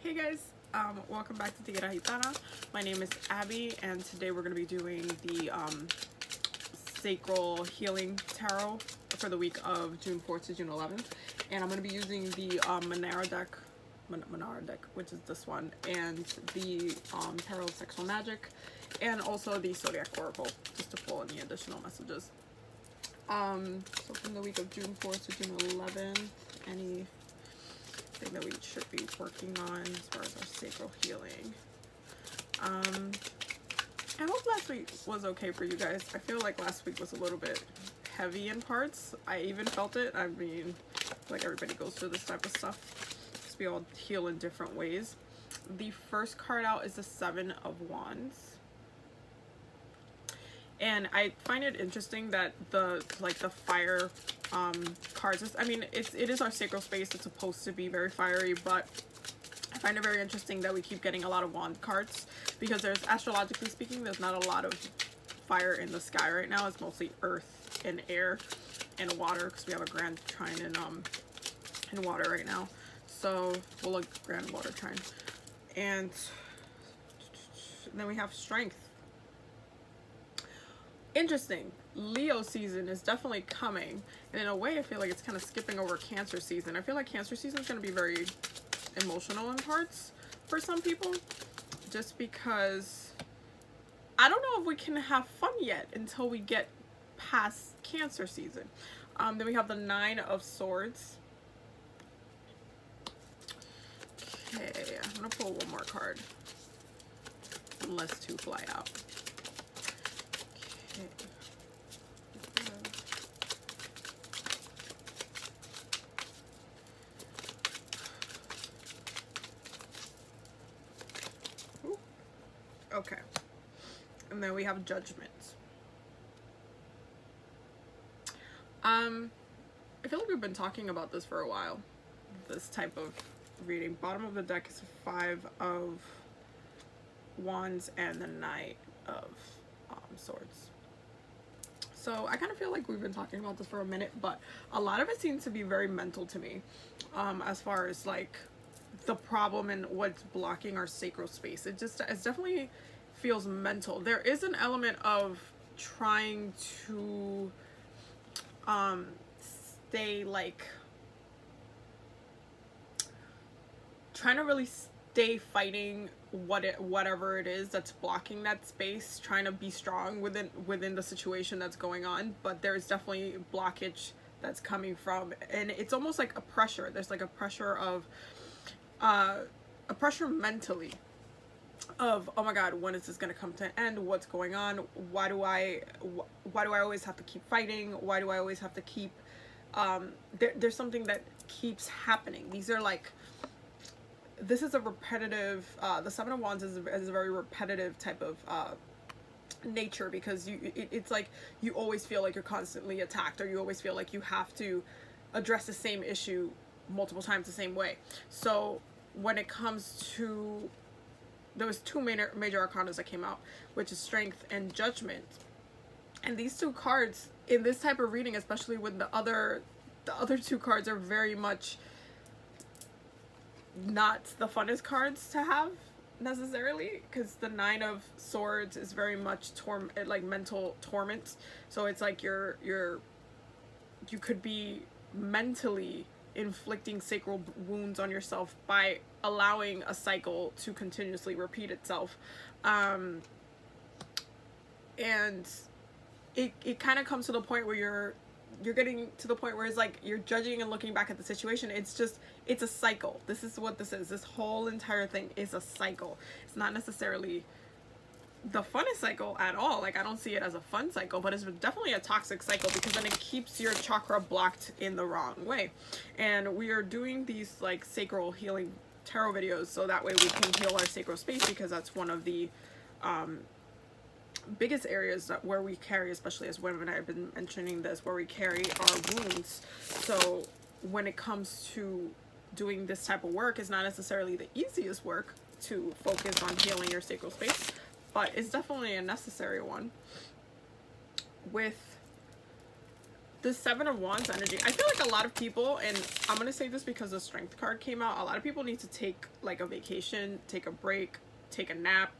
Hey guys, welcome back to Tierra Gitana. My name is Abby, and today we're going to be doing the Sacral Healing Tarot for the week of June 4th to June 11th. And I'm going to be using the Manara deck, which is this one, and the Tarot Sexual Magic, and also the Zodiac Oracle, just to pull any additional messages. So from the week of June 4th to June 11th, anything that we should be working on as far as our sacral healing. I hope last week was okay for you guys. I feel like last week was a little bit heavy in parts. I even felt it. I mean, like everybody goes through this type of stuff because we all heal in different ways. The first card out is the Seven of Wands. And I find it interesting that the fire cards, I mean, it is our sacral space. It's supposed to be very fiery, but I find it very interesting that we keep getting a lot of wand cards because there's, astrologically speaking, there's not a lot of fire in the sky right now. It's mostly earth and air and water because we have a grand trine in water right now. So, well, a grand water trine. And then we have strength. Interesting. Leo season is definitely coming, and in a way I feel like it's kind of skipping over Cancer season. I feel like Cancer season is going to be very emotional in parts for some people, just because I don't know if we can have fun yet until we get past Cancer season. Then we have the Nine of Swords. Okay, I'm going to pull one more card unless two fly out. Okay, and then we have Judgment. I feel like we've been talking about this for a while, this type of reading. Bottom of the deck is Five of Wands and the Knight of Swords. So I kind of feel like we've been talking about this for a minute, but a lot of it seems to be very mental to me, as far as like the problem and what's blocking our sacral space. It definitely feels mental. There is an element of trying to stay like trying to really stay fighting whatever it is that's blocking that space, trying to be strong within the situation that's going on. But there's definitely blockage that's coming from, and it's almost like a pressure. There's like a pressure of a pressure mentally of, oh my god, when is this going to come to an end? What's going on? Why do I always have to keep fighting? Why do I always have to keep there's something that keeps happening. These are like, this is a repetitive, the Seven of Wands is a very repetitive type of nature, because it's like you always feel like you're constantly attacked, or you always feel like you have to address the same issue multiple times the same way. So when it comes to, there was two major arcanas that came out, which is Strength and Judgment. And these two cards in this type of reading, especially when the other two cards are very much not the funnest cards to have necessarily, because the Nine of Swords is very much like mental torment. So it's like you could be mentally inflicting sacral wounds on yourself by allowing a cycle to continuously repeat itself, and it kind of comes to the point where you're getting to the point where it's like you're judging and looking back at the situation. It's a cycle. This is what this is. This whole entire thing is a cycle. It's not necessarily the funnest cycle at all. Like, I don't see it as a fun cycle, but it's definitely a toxic cycle, because then it keeps your chakra blocked in the wrong way. And we are doing these like sacral healing tarot videos so that way we can heal our sacral space, because that's one of the biggest areas where we carry, especially as women, I've been mentioning this, where we carry our wounds. So when it comes to doing this type of work, it's not necessarily the easiest work to focus on healing your sacral space, but it's definitely a necessary one. With the Seven of Wands energy, I feel like a lot of people, and I'm gonna say this because the Strength card came out, a lot of people need to take like a vacation, take a break, take a nap,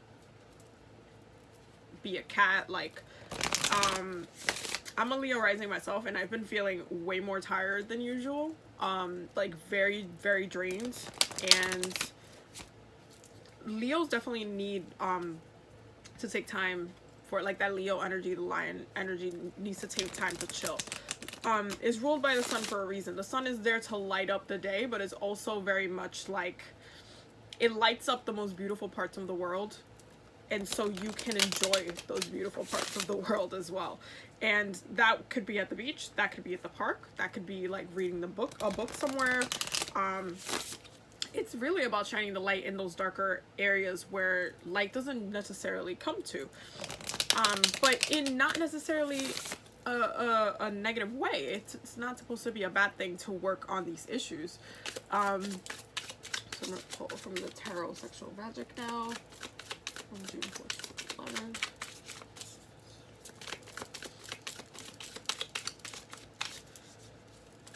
be a cat. Like I'm a Leo rising myself, and I've been feeling way more tired than usual, like very, very drained. And Leos definitely need to take time for, like, that Leo energy, the lion energy needs to take time to chill. Is ruled by the sun for a reason. The sun is there to light up the day, but it's also very much like it lights up the most beautiful parts of the world, and so you can enjoy those beautiful parts of the world as well. And that could be at the beach, that could be at the park, that could be like reading a book somewhere. It's really about shining the light in those darker areas where light doesn't necessarily come to, but in not necessarily a negative way. It's not supposed to be a bad thing to work on these issues. So I'm gonna pull from the Tarot Sexual Magic now, from June 4th to 11th.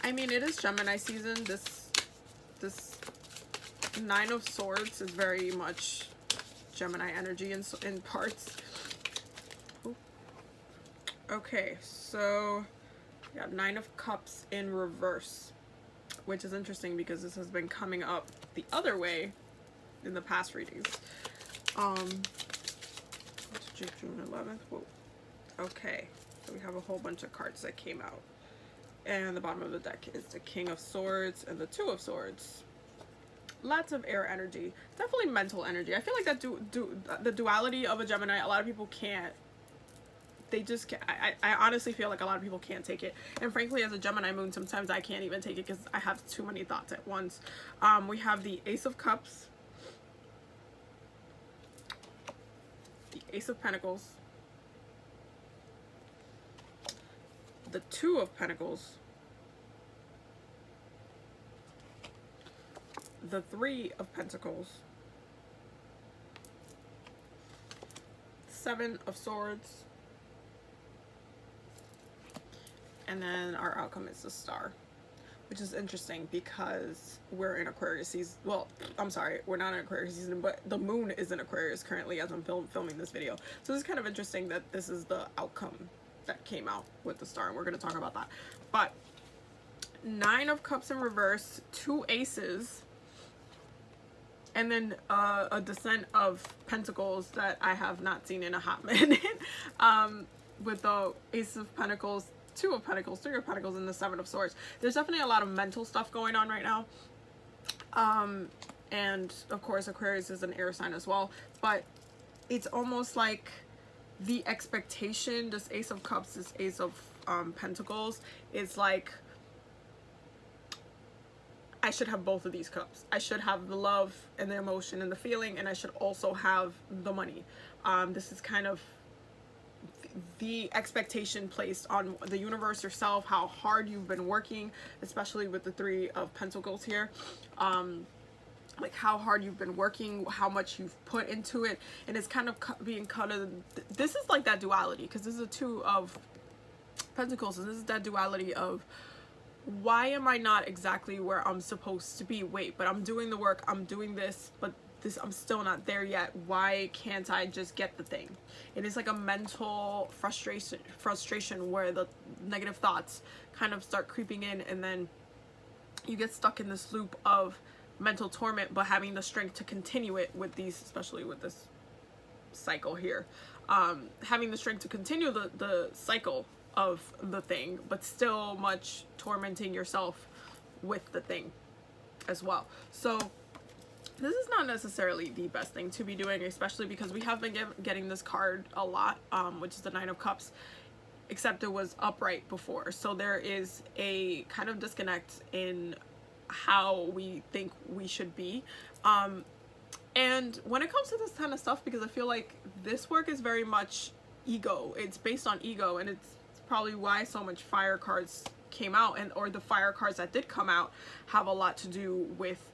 I mean, it is Gemini season. This Nine of Swords is very much Gemini energy in parts. Ooh. Okay, so we got Nine of Cups in reverse, which is interesting because this has been coming up the other way in the past readings. June 11th. Whoa. Okay, so we have a whole bunch of cards that came out, and the bottom of the deck is the King of Swords and the Two of Swords. Lots of air energy, definitely mental energy. I feel like that the duality of a Gemini, a lot of people can't, they just can't. I honestly feel like a lot of people can't take it, and frankly, as a Gemini moon, sometimes I can't even take it because I have too many thoughts at once. We have the Ace of Cups, the Ace of Pentacles, the Two of Pentacles, the Three of Pentacles, Seven of Swords, and then our outcome is the Star, which is interesting because we're in Aquarius season. Well, I'm sorry, we're not in Aquarius season, but the moon is in Aquarius currently as I'm filming this video. So it's kind of interesting that this is the outcome that came out with the Star, and we're going to talk about that. But Nine of Cups in reverse, two aces, and then a Descent of Pentacles that I have not seen in a hot minute, with the Ace of Pentacles, Two of Pentacles, Three of Pentacles, and the Seven of Swords. There's definitely a lot of mental stuff going on right now. And of course Aquarius is an air sign as well, but it's almost like the expectation, this Ace of Cups, this Ace of Pentacles, is like, I should have both of these cups. I should have the love and the emotion and the feeling, and I should also have the money. This is kind of the expectation placed on the universe yourself, how hard you've been working, especially with the Three of Pentacles here. Like how hard you've been working, how much you've put into it, and it's kind of being cut of. This is like that duality, because this is a Two of Pentacles, and this is that duality of, why am I not exactly where I'm supposed to be? Wait, but I'm doing the work, I'm doing this, but this, I'm still not there yet. Why can't I just get the thing? It is like a mental frustration where the negative thoughts kind of start creeping in, and then you get stuck in this loop of mental torment, but having the strength to continue it with these, especially with this cycle here, having the strength to continue the cycle of the thing, but still much tormenting yourself with the thing as well. So this is not necessarily the best thing to be doing, especially because we have been getting this card a lot, which is the Nine of Cups, except it was upright before. So there is a kind of disconnect in how we think we should be. And when it comes to this kind of stuff, because I feel like this work is very much ego, it's based on ego, and it's probably why so much fire cards came out, and or the fire cards that did come out have a lot to do with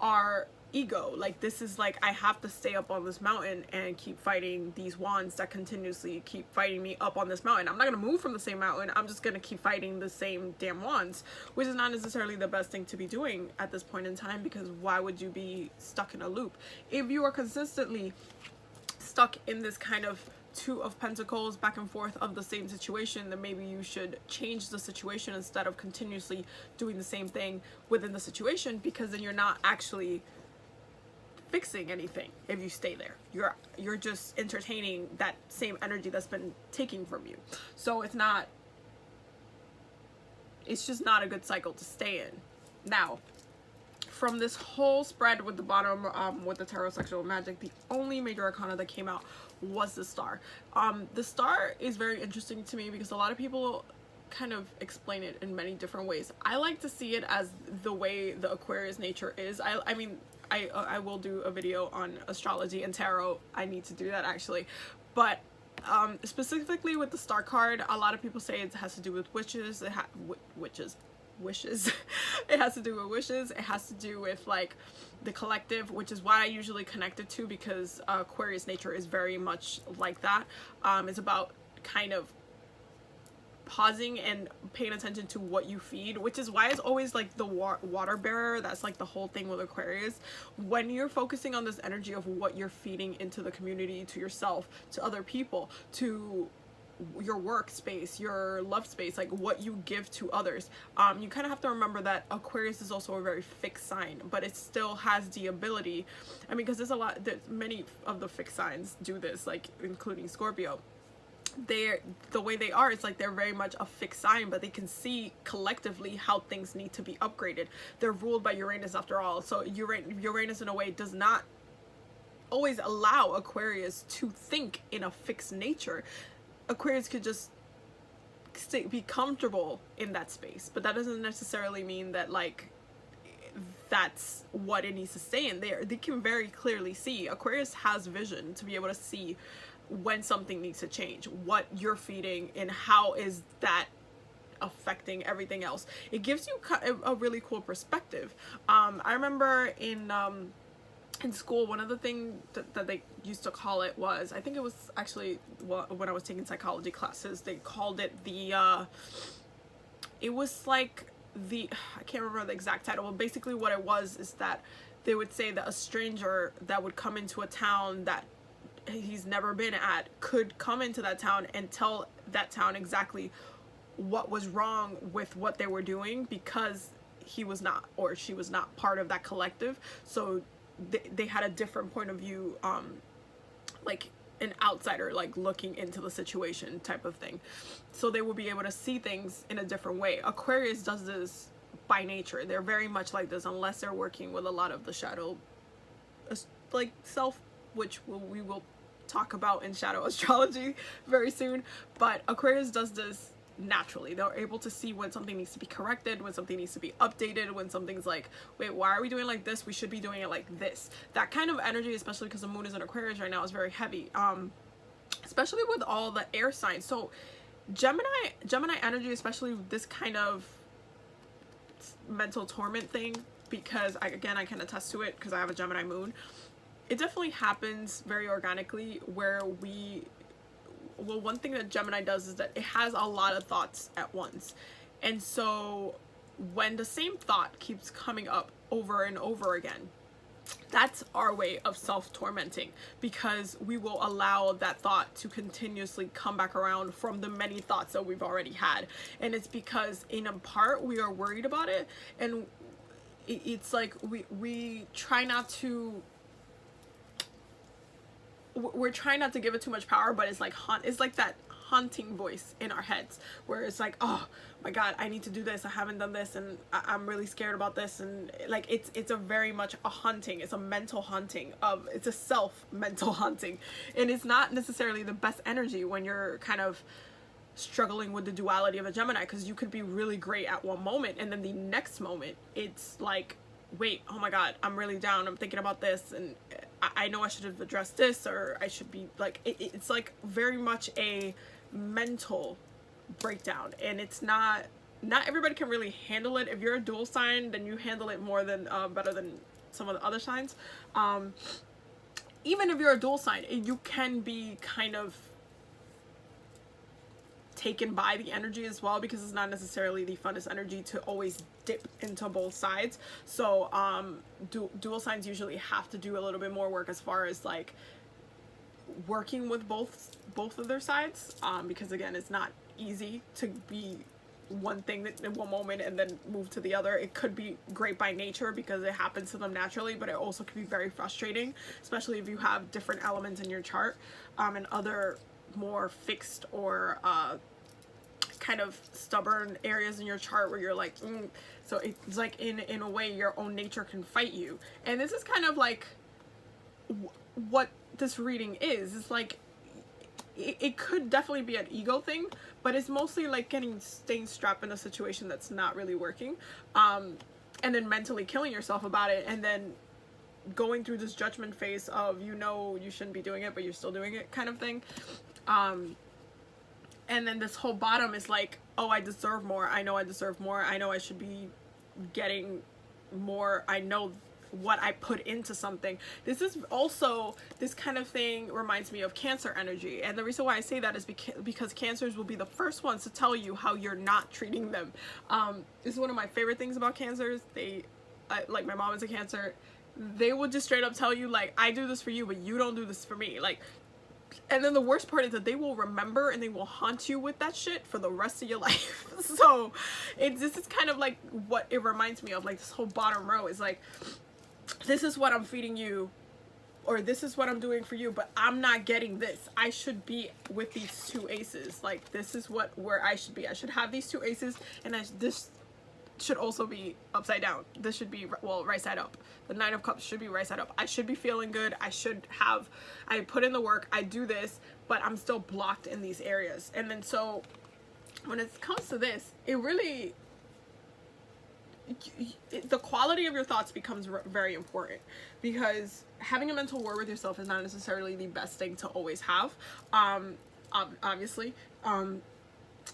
our ego. Like, this is like, I have to stay up on this mountain and keep fighting these wands that continuously keep fighting me up on this mountain. I'm not gonna move from the same mountain, I'm just gonna keep fighting the same damn wands, which is not necessarily the best thing to be doing at this point in time, because why would you be stuck in a loop? If you are consistently stuck in this kind of Two of Pentacles back and forth of the same situation, then maybe you should change the situation instead of continuously doing the same thing within the situation, because then you're not actually fixing anything. If you stay there, you're just entertaining that same energy that's been taken from you. So it's just not a good cycle to stay in. Now, from this whole spread with the bottom, with the tarot sexual magic, the only major arcana that came out was the Star. The Star is very interesting to me because a lot of people kind of explain it in many different ways. I like to see it as the way the Aquarius nature is. I mean, I will do a video on astrology and tarot. I need to do that actually. But specifically with the Star card, a lot of people say it has to do with witches. Wishes. It has to do with wishes. It has to do with like the collective, which is why I usually connect it to, because Aquarius nature is very much like that. It's about kind of pausing and paying attention to what you feed, which is why it's always like the water bearer. That's like the whole thing with Aquarius. When you're focusing on this energy of what you're feeding into the community, to yourself, to other people, to your workspace, your love space, like what you give to others, you kind of have to remember that Aquarius is also a very fixed sign, but it still has the ability, I mean, because there's many of the fixed signs do this, like including Scorpio. The way they are, it's like they're very much a fixed sign, but they can see collectively how things need to be upgraded. They're ruled by Uranus after all, so Uranus in a way does not always allow Aquarius to think in a fixed nature. Aquarius could just be comfortable in that space, but that doesn't necessarily mean that like that's what it needs to stay in there. They can very clearly see. Aquarius has vision to be able to see when something needs to change, what you're feeding, and how is that affecting everything else. It gives you a really cool perspective. I remember in school, one of the things that they used to call it was, I think it was actually, well, when I was taking psychology classes, they called it it was like I can't remember the exact title, but basically what it was is that they would say that a stranger that would come into a town that he's never been at could come into that town and tell that town exactly what was wrong with what they were doing, because he was not, or she was not part of that collective. So they had a different point of view, like an outsider, like looking into the situation type of thing. So they will be able to see things in a different way. Aquarius does this by nature. They're very much like this, unless they're working with a lot of the shadow, like self, which we will talk about in shadow astrology very soon. But Aquarius does this naturally. They're able to see when something needs to be corrected, when something needs to be updated, when something's like, wait, why are we doing like this? We should be doing it like this. That kind of energy, especially because the moon is in Aquarius right now, is very heavy, especially with all the air signs. So Gemini energy, especially this kind of mental torment thing, because I can attest to it because I have a Gemini moon. It definitely happens very organically, where one thing that Gemini does is that it has a lot of thoughts at once. And so when the same thought keeps coming up over and over again, that's our way of self-tormenting, because we will allow that thought to continuously come back around from the many thoughts that we've already had. And it's because in a part we are worried about it, and it's like we try not to, we're trying not to give it too much power, but it's like that haunting voice in our heads, where it's like, oh my god, I need to do this, I haven't done this, and I'm really scared about this. And like it's a very much a haunting, it's a mental haunting it's a self mental haunting. And it's not necessarily the best energy when you're kind of struggling with the duality of a Gemini, because you could be really great at one moment, and then the next moment it's like, wait, oh my god, I'm really down, I'm thinking about this, and I know I should have addressed this, or I should be like, it's like very much a mental breakdown. And it's not everybody can really handle it. If you're a dual sign, then you handle it more than better than some of the other signs. Even if you're a dual sign, you can be kind of taken by the energy as well, because it's not necessarily the funnest energy to always dip into both sides. So dual signs usually have to do a little bit more work as far as like working with both of their sides, because again, it's not easy to be one thing that in one moment and then move to the other. It could be great by nature because it happens to them naturally, but it also can be very frustrating, especially if you have different elements in your chart, and other more fixed or kind of stubborn areas in your chart where you're like, so it's like in a way your own nature can fight you. And this is kind of like what this reading is. It's like it could definitely be an ego thing, but it's mostly like staying strapped in a situation that's not really working, and then mentally killing yourself about it, and then going through this judgment phase of, you know, you shouldn't be doing it but you're still doing it kind of thing. And then this whole bottom is like, oh, I deserve more. I know I deserve more. I know I should be getting more. I know what I put into something. This is also, this kind of thing reminds me of Cancer energy. And the reason why I say that is because Cancers will be the first ones to tell you how you're not treating them. This is one of my favorite things about Cancers. Like my mom is a Cancer. They will just straight up tell you, like, I do this for you, but you don't do this for me. Like, and then the worst part is that they will remember and they will haunt you with that shit for the rest of your life. So this is kind of like what it reminds me of. Like, this whole bottom row is like, this is what I'm feeding you, or this is what I'm doing for you, but I'm not getting this. I should be with these two aces. Like, this is where I should be. I should have these two aces, and this should also be upside down. This should be, well, right side up. The Nine of Cups should be right side up. I should be feeling good. I put in the work. I do this, but I'm still blocked in these areas. And then so when it comes to this, it really, the quality of your thoughts becomes very important, because having a mental war with yourself is not necessarily the best thing to always have, obviously,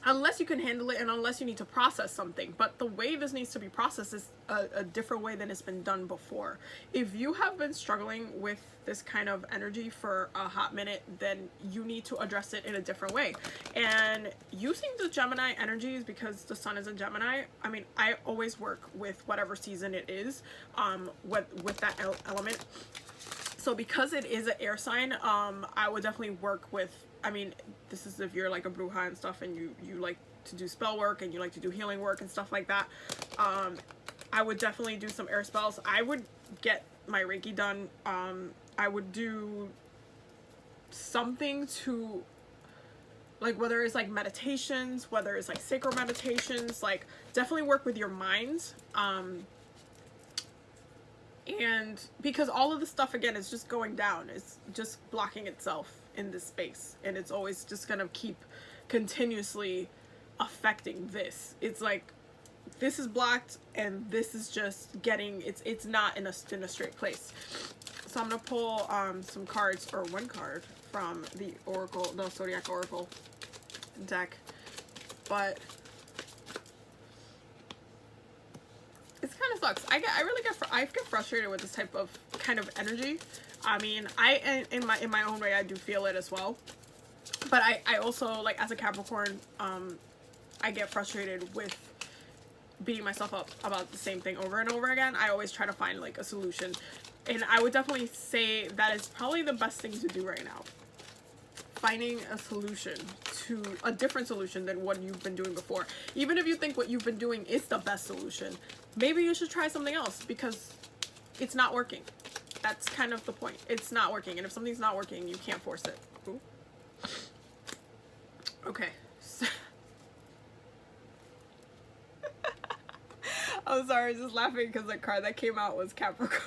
unless you can handle it and unless you need to process something. But the way this needs to be processed is a different way than it's been done before. If you have been struggling with this kind of energy for a hot minute, then you need to address it in a different way. And using the Gemini energies, because the sun is in Gemini, I mean, I always work with whatever season it is, with that element. So because it is an air sign, I would definitely work with, I mean, this is if you're like a bruja and stuff, and you like to do spell work and you like to do healing work and stuff like that, I would definitely do some air spells. I would get my Reiki done. I would do something to, like, whether it's like meditations, whether it's like sacral meditations, like definitely work with your mind. And because all of the stuff, again, is just going down. It's just blocking itself in this space. And it's always just going to keep continuously affecting this. It's like, this is blocked and this is just getting, it's not in a straight place. So I'm going to pull some cards, or one card from the Oracle, the Zodiac Oracle deck. But it kind of sucks. I get frustrated with this type of kind of energy. I mean, in my own way, I do feel it as well. But I also, like, as a Capricorn, I get frustrated with beating myself up about the same thing over and over again. I always try to find like a solution, and I would definitely say that is probably the best thing to do right now. Finding a solution, to a different solution than what you've been doing before. Even if you think what you've been doing is the best solution, maybe you should try something else, because it's not working. That's kind of the point. It's not working, and if something's not working, you can't force it. Ooh. Okay. So I'm sorry, just laughing because the card that came out was Capricorn.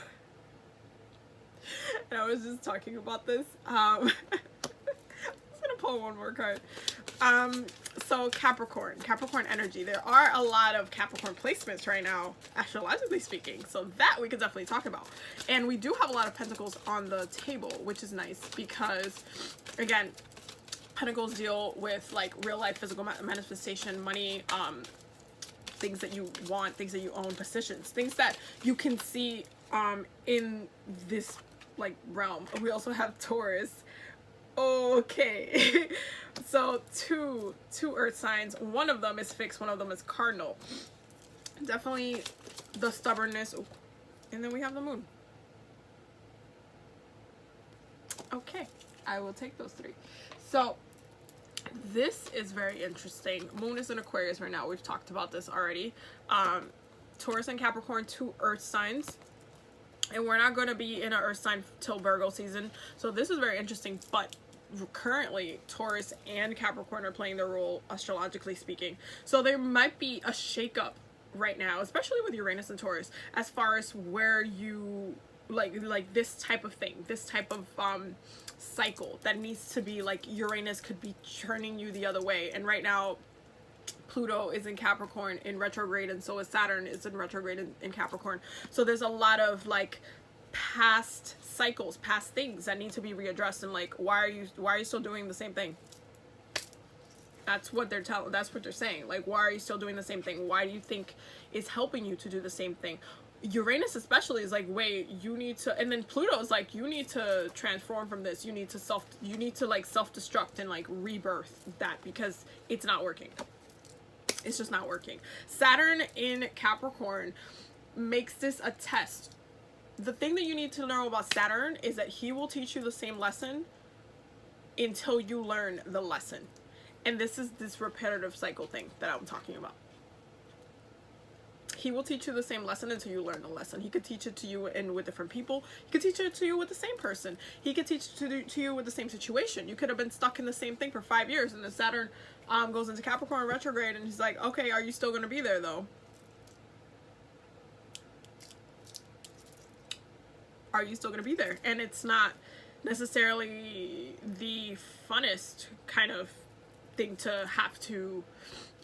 And I was just talking about this. I'm just gonna pull one more card. So Capricorn energy. There are a lot of Capricorn placements right now, astrologically speaking, so that we could definitely talk about. And we do have a lot of Pentacles on the table, which is nice, because again, Pentacles deal with like real life physical manifestation, money, things that you want, things that you own, positions, things that you can see in this like realm. We also have Taurus. Okay. So two earth signs. One of them is fixed, one of them is cardinal. Definitely the stubbornness. And then we have the moon. Okay, I will take those three. So this is very interesting. Moon is in Aquarius right now. We've talked about this already. Taurus and Capricorn, two earth signs. And we're not going to be in an earth sign till Virgo season. So this is very interesting. But currently, Taurus and Capricorn are playing their role, astrologically speaking. So there might be a shakeup right now, especially with Uranus and Taurus, as far as where you like this type of thing, this type of cycle that needs to be like Uranus could be churning you the other way. And right now Pluto is in Capricorn in retrograde, and so is Saturn is in retrograde in Capricorn. So there's a lot of like past cycles, past things that need to be readdressed, and like why are you still doing the same thing? That's what they're telling, that's what they're saying. Like, why are you still doing the same thing? Why do you think it's helping you to do the same thing? Uranus especially is like, wait, you need to, and then Pluto is like, you need to transform from this. You need to like self-destruct and like rebirth that, because it's not working. It's just not working. Saturn in Capricorn makes this a test. The thing that you need to know about Saturn is that he will teach you the same lesson until you learn the lesson. And this is this repetitive cycle thing that I'm talking about. He will teach you the same lesson until you learn the lesson. He could teach it to you with different people. He could teach it to you with the same person. He could teach it to you with the same situation. You could have been stuck in the same thing for 5 years, and then Saturn goes into Capricorn retrograde, and he's like, okay, are you still going to be there though? Are you still going to be there? And it's not necessarily the funnest kind of thing to have to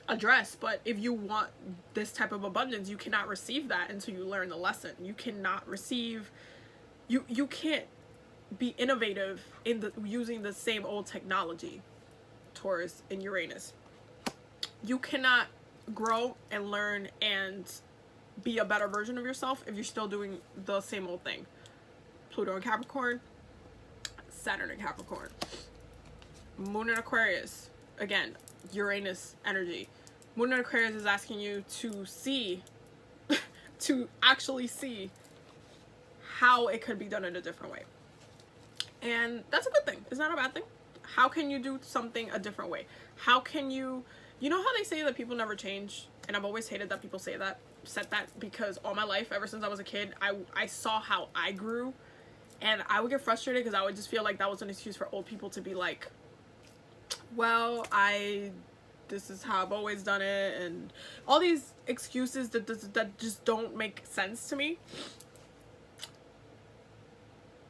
address, but if you want this type of abundance, you cannot receive that until you learn the lesson. You cannot receive, you can't be innovative in using the same old technology. Taurus and Uranus, you cannot grow and learn and be a better version of yourself if you're still doing the same old thing. Pluto and Capricorn, Saturn and Capricorn, Moon in Aquarius, again, Uranus energy. Moon in Aquarius is asking you to see, to actually see how it could be done in a different way. And that's a good thing. It's not a bad thing. How can you do something a different way? How can you know how they say that people never change? And I've always hated that people said that, because all my life, ever since I was a kid, I saw how I grew, and I would get frustrated because I would just feel like that was an excuse for old people to be like, well, this is how I've always done it, and all these excuses that just don't make sense to me.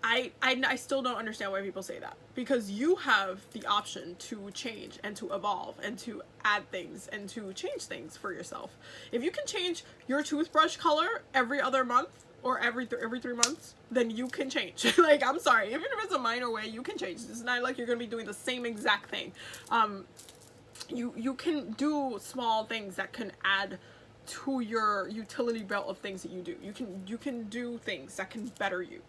I still don't understand why people say that, because you have the option to change and to evolve and to add things and to change things for yourself. If you can change your toothbrush color every other month or every 3 months, then you can change. Like, I'm sorry, even if it's a minor way, you can change. It's not like you're gonna be doing the same exact thing. You can do small things that can add to your utility belt of things that you do. You can do things that can better you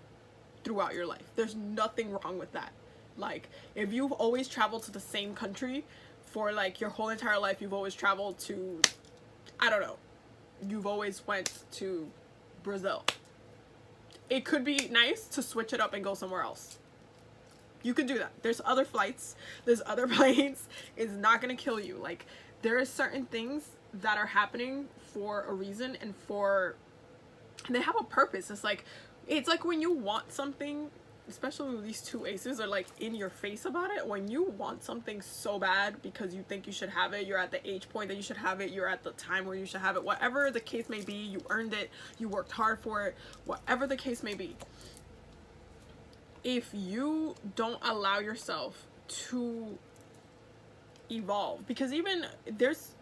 throughout your life. There's nothing wrong with that. Like, if you've always traveled to the same country for like your whole entire life, you've always traveled to, I don't know, you've always went to Brazil, it could be nice to switch it up and go somewhere else. You could do that. There's other flights, there's other planes. It's not gonna kill you. Like, there are certain things that are happening for a reason, and they have a purpose. It's like when you want something, especially when these two aces are like in your face about it, when you want something so bad because you think you should have it, you're at the age point that you should have it, you're at the time where you should have it, whatever the case may be, you earned it, you worked hard for it, whatever the case may be. If you don't allow yourself to evolve, because even there's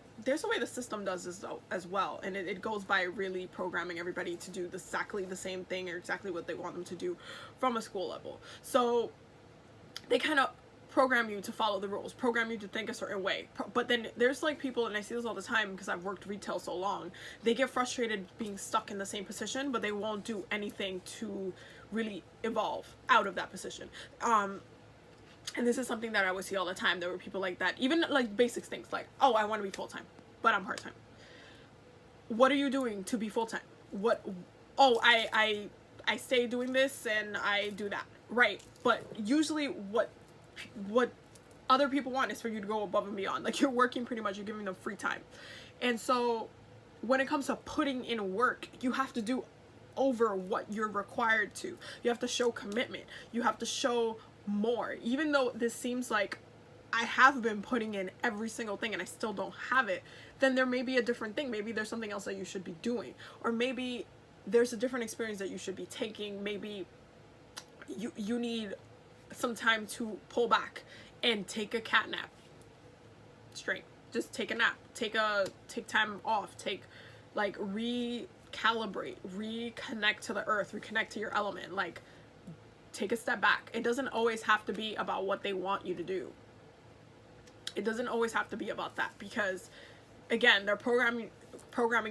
a way the system does this though as well, and it goes by really programming everybody to do exactly the same thing or exactly what they want them to do from a school level. So they kind of program you to follow the rules, program you to think a certain way. But then there's like people, and I see this all the time because I've worked retail so long, they get frustrated being stuck in the same position, but they won't do anything to really evolve out of that position. And this is something that I would see all the time. There were people like that, even like basic things like, oh, I want to be full-time, but I'm part-time. What are you doing to be full-time? What? Oh, I stay doing this and I do that. Right. But usually what other people want is for you to go above and beyond. Like, you're working pretty much, you're giving them free time. And so when it comes to putting in work, you have to do over what you're required to. You have to show commitment. You have to show more. Even though this seems like I have been putting in every single thing and I still don't have it, then there may be a different thing. Maybe there's something else that you should be doing. Or maybe there's a different experience that you should be taking. Maybe you need some time to pull back and take a cat nap. Straight. Just take a nap. Take time off. Recalibrate. Reconnect to the earth. Reconnect to your element. Like, take a step back. It doesn't always have to be about what they want you to do. It doesn't always have to be about that, because again, they're programming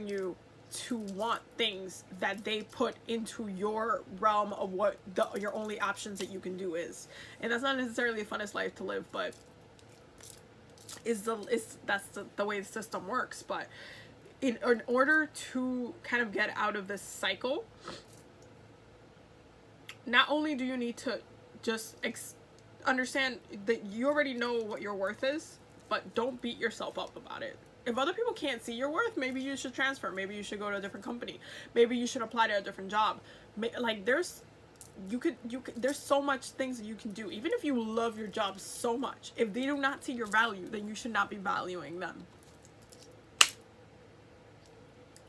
you to want things that they put into your realm of what your only options that you can do is. And that's not necessarily the funnest life to live, but that's the way the system works. But in order to kind of get out of this cycle, not only do you need to just understand that you already know what your worth is, but don't beat yourself up about it. If other people can't see your worth, maybe you should transfer. Maybe you should go to a different company. Maybe you should apply to a different job. Like, there's so much things that you can do. Even if you love your job so much, if they do not see your value, then you should not be valuing them.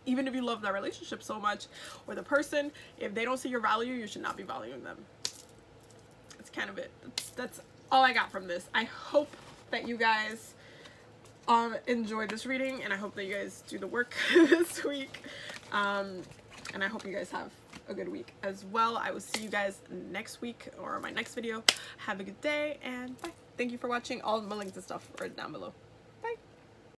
Even if you love that relationship so much, or the person, if they don't see your value, you should not be valuing them. That's kind of it. That's all I got from this. I hope that you guys enjoyed this reading, and I hope that you guys do the work this week. And I hope you guys have a good week as well. I will see you guys next week or my next video. Have a good day, and bye. Thank you for watching. All my links and stuff are down below.